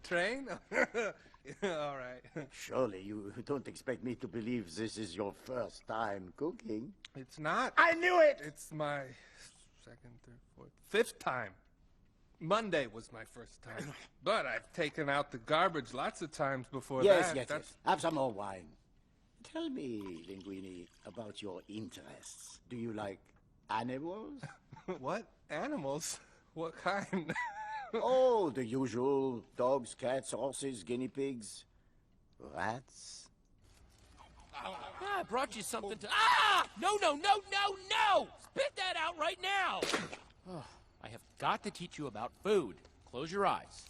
Train? All right. Surely you don't expect me to believe this is your first time cooking? It's not. I knew it! It's my second, third, fourth, fifth time. Monday was my first time. But I've taken out the garbage lots of times before that. Yes. Have some more wine. Tell me, Linguini, about your interests. Do you like animals? What? Animals? What kind? Oh, the usual. Dogs, cats, horses, guinea pigs, rats. I brought you something to... Ah! No! Spit that out right now! Oh, I have got to teach you about food. Close your eyes.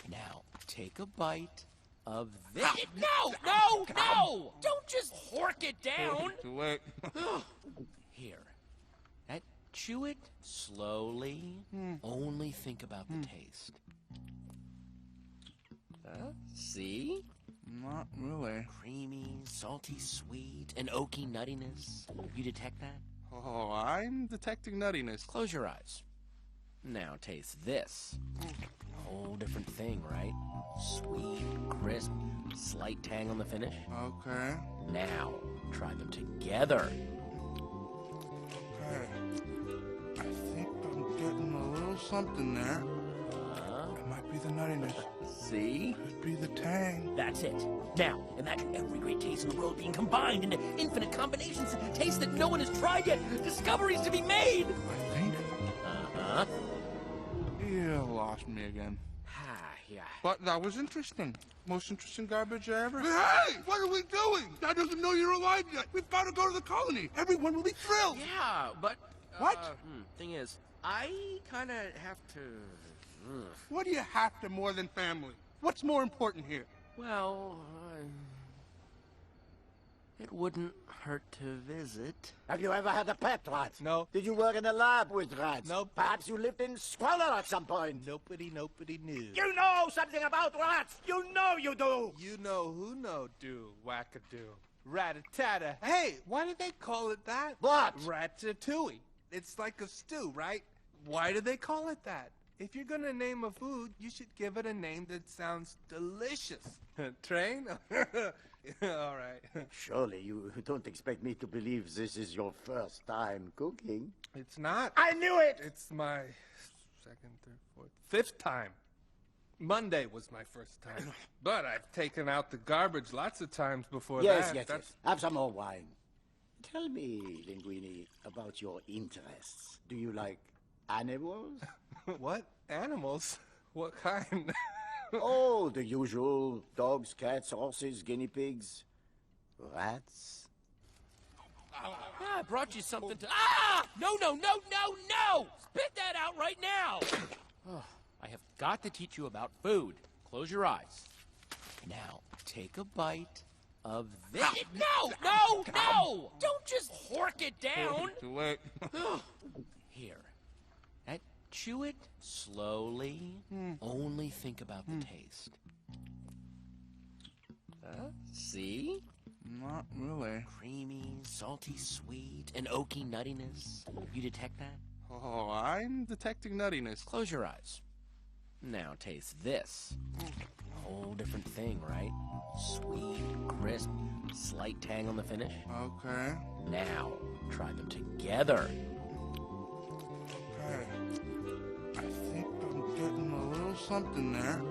Now, take a bite of this. No! Don't just hork it down! Too late. Here. Chew it slowly. Only think about the taste. See? Not really. Creamy, salty, sweet, and oaky nuttiness. You detect that? Oh, I'm detecting nuttiness. Close your eyes. Now taste this. Whole different thing, right? Sweet, crisp, slight tang on the finish. Okay. Now, try them together. Okay. I think I'm getting a little something there. It might be the nuttiness. See? Could be the tang. That's it. Now, imagine every great taste in the world being combined into infinite combinations of tastes that no one has tried yet. Discoveries to be made. I think. You lost me again. Yeah. But that was interesting. Most interesting garbage I ever... Hey! What are we doing? Dad doesn't know you're alive yet. We've got to go to the colony. Everyone will be thrilled. Yeah, but... What? Thing is, I kind of have to... What do you have to more than family? What's more important here? Well, it wouldn't hurt to visit. Have you ever had a pet rat? No. Did you work in a lab with rats? Nope. Perhaps you lived in squalor at some point? Nobody knew. You know something about rats! You know you do! You know who do, wackadoo. Rat-a-tat-a. Hey, why do they call it that? What? Ratatouille. It's like a stew, right? Why do they call it that? If you're gonna name a food, you should give it a name that sounds delicious. Train? All right. Surely you don't expect me to believe this is your first time cooking? It's not. I knew it! It's my second, third, fourth, fifth time. Monday was my first time. But I've taken out the garbage lots of times before that. Yes. Have some more wine. Tell me, Linguini, about your interests. Do you like animals? What? Animals? What kind? Oh, the usual. Dogs, cats, horses, guinea pigs, rats. I brought you something to... Ah! No! Spit that out right now! Oh, I have got to teach you about food. Close your eyes. Now, take a bite of this. No! Don't just hork it down! Too late. Here. Chew it slowly. Only think about the taste. See? Not really. Creamy, salty, sweet, and oaky nuttiness. You detect that? Oh, I'm detecting nuttiness. Close your eyes. Now taste this. Whole different thing, right? Sweet, crisp, slight tang on the finish. Okay. Now, try them together. Okay. I think I'm getting a little something there.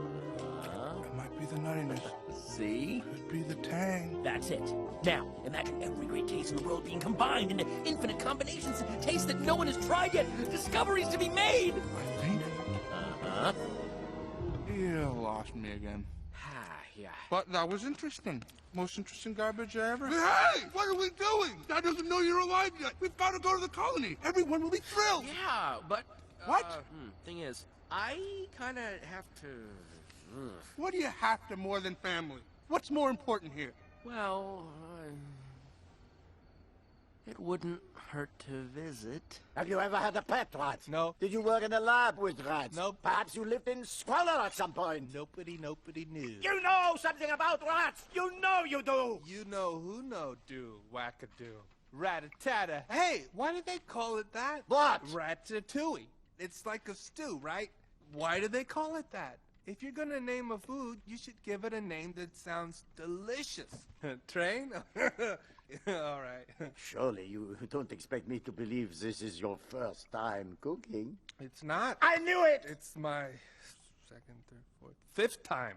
It might be the nuttiness. See? Could be the tang. That's it. Now, imagine every great taste in the world being combined into infinite combinations of tastes that no one has tried yet. Discoveries to be made. I think. You lost me again. Yeah. But that was interesting. Most interesting garbage I ever... Hey! What are we doing? Dad doesn't know you're alive yet. We've got to go to the colony. Everyone will be thrilled. Yeah, but... What? Thing is, I kind of have to... What do you have to more than family? What's more important here? Well, it wouldn't hurt to visit. Have you ever had a pet rat? No. Did you work in a lab with rats? Nope. Perhaps you lived in squalor at some point? Nobody knew. You know something about rats! You know you do! You know who do, wackadoo. Rat-a-tat-a. Hey, why do they call it that? What? Ratatouille. It's like a stew, right? Why do they call it that? If you're gonna name a food, you should give it a name that sounds delicious. Train? All right. Surely you don't expect me to believe this is your first time cooking? It's not. I knew it! It's my second, third, fourth, fifth time.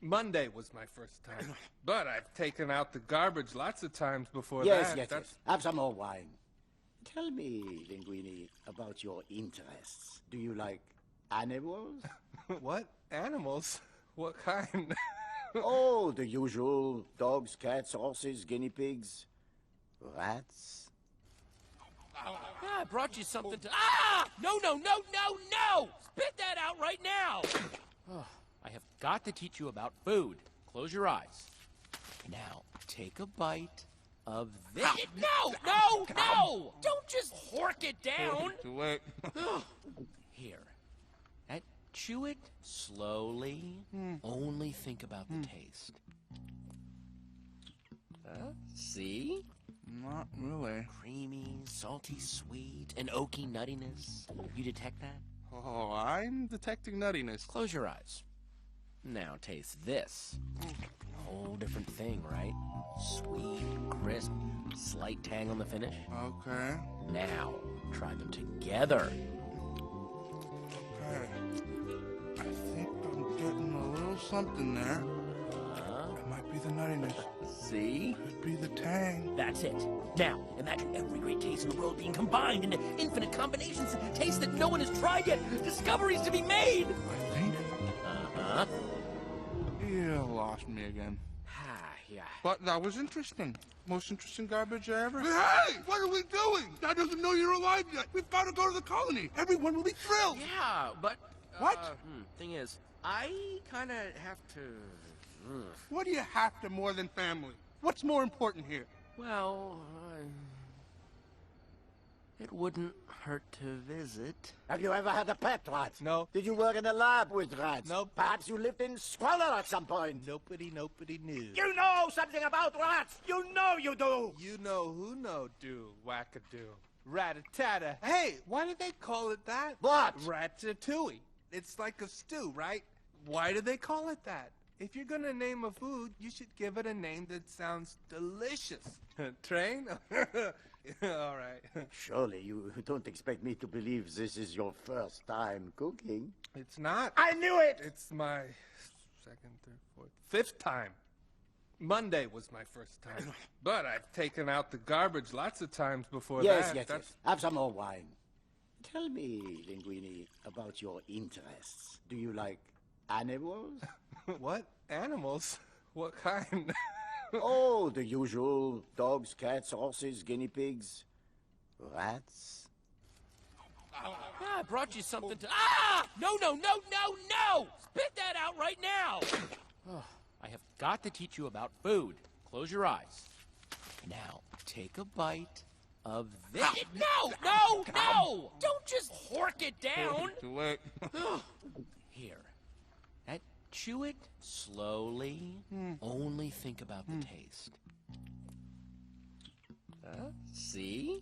Monday was my first time. But I've taken out the garbage lots of times before Yes, that. yes. Have some more wine. Tell me, Linguini, about your interests. Do you like animals? What? Animals? What kind? Oh, the usual. Dogs, cats, horses, guinea pigs, rats. I brought you something to... Ah! No, no, no, no, no! Spit that out right now! Oh, I have got to teach you about food. Close your eyes. Now, take a bite of this. No, no, no! Don't just hork it down! Too late. Here. Chew it slowly. Only think about the taste. See? Not really. Creamy, salty, sweet, and oaky nuttiness. You detect that? Oh, I'm detecting nuttiness. Close your eyes. Now taste this. Whole different thing, right? Sweet, crisp, slight tang on the finish. Okay. Now, try them together. Okay. I think I'm getting a little something there. It might be the nuttiness. See? Could be the tang. That's it. Now, imagine every great taste in the world being combined into infinite combinations, tastes that no one has tried yet, discoveries to be made. I think. Uh-huh. You lost me again. Yeah. But that was interesting. Most interesting garbage I ever... Hey! What are we doing? Dad doesn't know you're alive yet. We've got to go to the colony. Everyone will be thrilled. Yeah, but... What? Thing is, I kind of have to... What do you have to more than family? What's more important here? Well, it wouldn't hurt to visit. Have you ever had a pet rat? No. Did you work in a lab with rats? Nope. Perhaps you lived in squalor at some point? Nobody knew. You know something about rats! You know you do! You know who no do, wackadoo. Rat-a-tat-a. Hey, why did they call it that? What? Ratatouille. It's like a stew, right? Why do they call it that? If you're gonna name a food, you should give it a name that sounds delicious. Train? All right. Surely you don't expect me to believe this is your first time cooking? It's not. I knew it! It's my second, third, fourth, fifth time. Monday was my first time. But I've taken out the garbage lots of times before Yes, that. yes. Have some more wine. Tell me, Linguini, about your interests. Do you like animals? What? Animals? What kind? Oh, the usual. Dogs, cats, horses, guinea pigs, rats. I brought you something to... Ah! No, no, no, no, no! Spit that out right now! Oh, I have got to teach you about food. Close your eyes. Now, take a bite of this. No, no, no! Don't just hork it down! Too late. Here. Chew it slowly. Only think about the taste. See?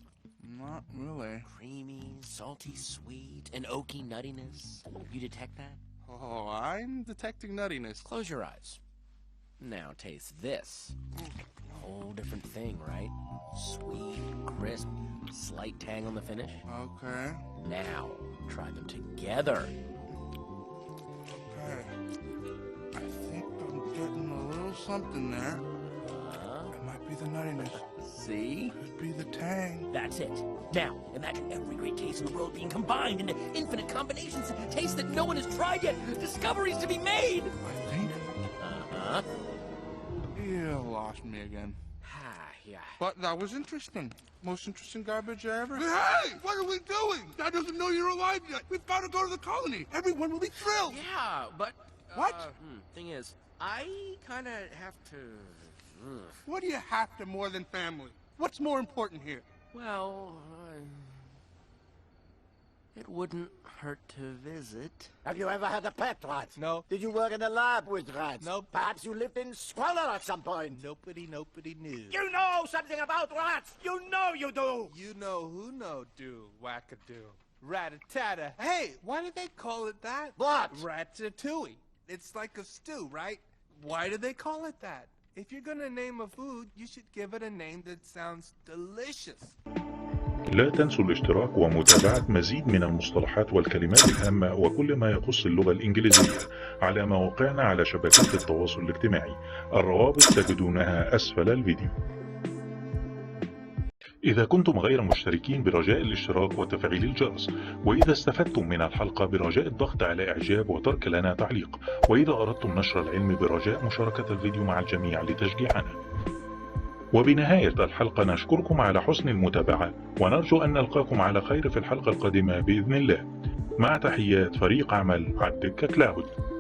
Not really. Creamy, salty, sweet, and oaky nuttiness. You detect that? Oh, I'm detecting nuttiness. Close your eyes. Now taste this. Whole different thing, right? Sweet, crisp, slight tang on the finish. Okay. Now, try them together. Okay. I think I'm getting a little something there. It might be the nuttiness. See? Could be the tang. That's it. Now, imagine every great taste in the world being combined into infinite combinations, tastes that no one has tried yet, discoveries to be made. I think. Uh-huh. You lost me again. Yeah. But that was interesting. Most interesting garbage I ever... Hey! What are we doing? Dad doesn't know you're alive yet. We've got to go to the colony. Everyone will be thrilled. Yeah, but... What? Thing is, I kind of have to... What do you have to more than family? What's more important here? Well, it wouldn't hurt to visit. Have you ever had a pet rat? No. Did you work in a lab with rats? Nope. Perhaps you lived in squalor at some point? Nobody knew. You know something about rats! You know you do! You know who no do, wackadoo. Rat-a-tat-a. Hey, why do they call it that? What? Ratatouille. It's like a stew, right? Why do they call it that? If you're gonna name a food, you should give it a name that sounds delicious. لا تنسوا الاشتراك ومتابعة مزيد من المصطلحات والكلمات الهامة وكل ما يخص اللغة الإنجليزية على مواقعنا على شبكات التواصل الاجتماعي. الروابط تجدونها أسفل الفيديو. إذا كنتم غير مشتركين برجاء الاشتراك وتفعيل الجرس، وإذا استفدتم من الحلقة برجاء الضغط على إعجاب وترك لنا تعليق، وإذا أردتم نشر العلم برجاء مشاركة الفيديو مع الجميع لتشجيعنا. وبنهاية الحلقة نشكركم على حسن المتابعة ونرجو أن نلقاكم على خير في الحلقة القادمة بإذن الله. مع تحيات فريق عمل الدكة كلاود.